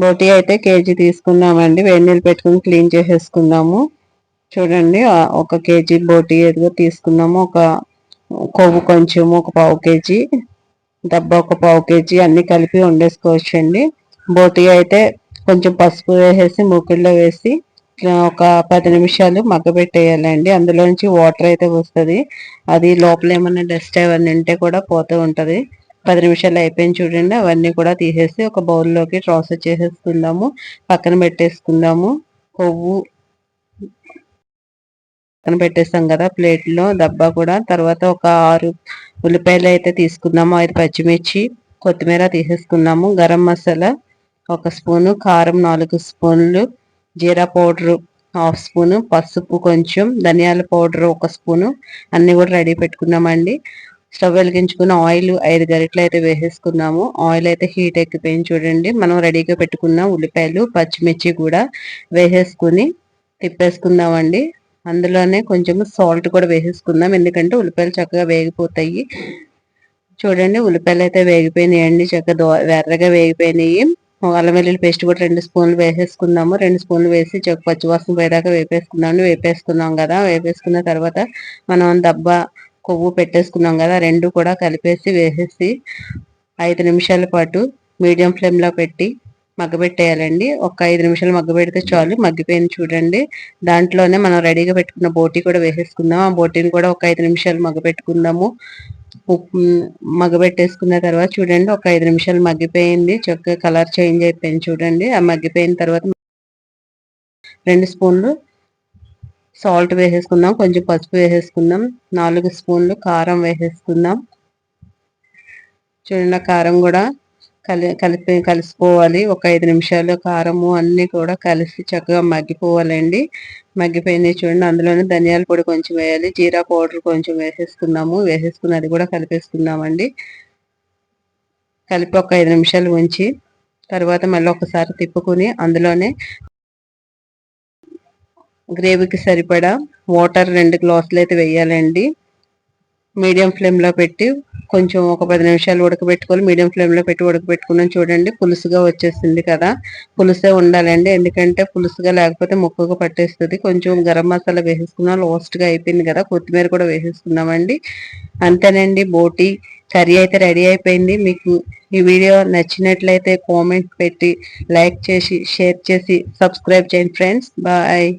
బోటి అయితే కేజీ తీసుకున్నామండి. వేడి నీళ్ళు పెట్టుకుని క్లీన్ చేసేసుకుందాము. చూడండి 1 కేజీ బోటి ఏదో తీసుకున్నాము. కొవ్వు కొంచెం 1/4 కేజీ, దెబ్బ 1/4 కేజీ అన్ని కలిపి వండేసుకోవచ్చండి. బోటి అయితే కొంచెం పసుపు వేసేసి మూకుల్లో వేసి ఒక 10 నిమిషాలు మగ్గబెట్టేయాలండి. అందులోంచి వాటర్ అయితే వస్తుంది. అది లోపల ఏమన్నా డస్ట్ అవన్నీ ఉంటే కూడా పోతూ ఉంటుంది. 10 నిమిషాలు అయిపోయింది చూడండి. అవన్నీ కూడా తీసేసి ఒక బౌల్లోకి ట్రాన్స్ఫర్ చేసేసుకుందాము. పక్కన పెట్టేసుకుందాము. కొవ్వు పక్కన పెట్టేస్తాం కదా ప్లేట్లో, దబ్బా కూడా. తర్వాత ఒక 6 ఉల్లిపాయలు అయితే తీసుకుందాము. 5 పచ్చిమిర్చి, కొత్తిమీర తీసేసుకున్నాము. గరం మసాలా 1 స్పూను, కారం 4 స్పూన్లు, జీరా పౌడరు 1/2 స్పూను, పసుపు కొంచెం, ధనియాల పౌడర్ 1 స్పూను అన్నీ కూడా రెడీ పెట్టుకున్నామండి. స్టవ్ వెలిగించుకుని ఆయిల్ 5 గరిటెలు అయితే వేసేసుకున్నాము. ఆయిల్ అయితే హీట్ ఎక్కిపోయింది చూడండి. మనం రెడీగా పెట్టుకున్న ఉల్లిపాయలు, పచ్చిమిర్చి కూడా వేసేసుకుని తిప్పేసుకుందామండి. అందులోనే కొంచెం సాల్ట్ కూడా వేసేసుకుందాం, ఎందుకంటే ఉల్లిపాయలు చక్కగా వేగిపోతాయి. చూడండి ఉల్లిపాయలు అయితే వేగిపోయినాయండి, చక్కగా ఎర్రగా వేగిపోయినాయి. అల్లం వెల్లుల్లి పేస్ట్ కూడా 2 స్పూన్లు వేసేసుకుందాము. 2 స్పూన్లు వేసి పచ్చివాసన పోయేదాకా వేపేసుకున్నాం కదా. వేపేసుకున్న తర్వాత మనం దబ్బా కొవ్వు పెట్టేసుకున్నాం కదా, 2 కూడా కలిపేసి వేసేసి 5 నిమిషాల పాటు మీడియం ఫ్లేమ్లో పెట్టి మగ్గబెట్టేయాలండి. ఒక 5 నిమిషాలు మగ్గబెడితే చాలు. మగ్గిపోయింది చూడండి. దాంట్లోనే మనం రెడీగా పెట్టుకున్న బోటి కూడా వేసేసుకుందాం. ఆ బోటీని కూడా ఒక 5 నిమిషాలు మగ్గబెట్టుకుందాము. మగ్గబెట్టేసుకున్న తర్వాత చూడండి ఒక 5 నిమిషాలు మగ్గిపోయింది. చక్కగా కలర్ చేంజ్ అయిపోయింది చూడండి. ఆ మగ్గిపోయిన తర్వాత 2 స్పూన్లు సాల్ట్ వేసేసుకుందాం, కొంచెం పసుపు వేసేసుకుందాం, 4 స్పూన్లు కారం వేసేసుకుందాం. చూడండి కారం కూడా కలిసిపోవాలి. ఒక 5 నిమిషాలు కారము అన్నీ కూడా కలిసి చక్కగా మగ్గిపోవాలండి. మగ్గిపోయినాయి చూడండి. అందులోనే ధనియాల పొడి కొంచెం వేయాలి, జీరా పౌడర్ కొంచెం వేసేసుకున్నాము. వేసేసుకుని అది కూడా కలిపేసుకుందామండి. కలిపి ఒక 5 నిమిషాలు ఉంచి తర్వాత మళ్ళీ ఒకసారి తిప్పుకుని అందులోనే గ్రేవీకి సరిపడా వాటర్ 2 గ్లాసులు అయితే వేయాలండి. మీడియం ఫ్లేమ్లో పెట్టి కొంచెం ఒక 10 నిమిషాలు ఉడకబెట్టుకోవాలి. మీడియం ఫ్లేమ్లో పెట్టి ఉడకబెట్టుకున్నాం చూడండి. పులుసుగా వచ్చేసింది కదా. పులుసే ఉండాలండి, ఎందుకంటే పులుసుగా లేకపోతే ముక్కగా పట్టేస్తుంది. కొంచెం గరం మసాలా వేసేసుకున్నాం. లాస్ట్గా అయిపోయింది కదా, కొత్తిమీర కూడా వేసేసుకున్నామండి. అంతేనండి, బోటి కర్రీ అయితే రెడీ అయిపోయింది. మీకు ఈ వీడియో నచ్చినట్లయితే కామెంట్ పెట్టి, లైక్ చేసి, షేర్ చేసి, సబ్స్క్రైబ్ చేయండి ఫ్రెండ్స్. బాయ్.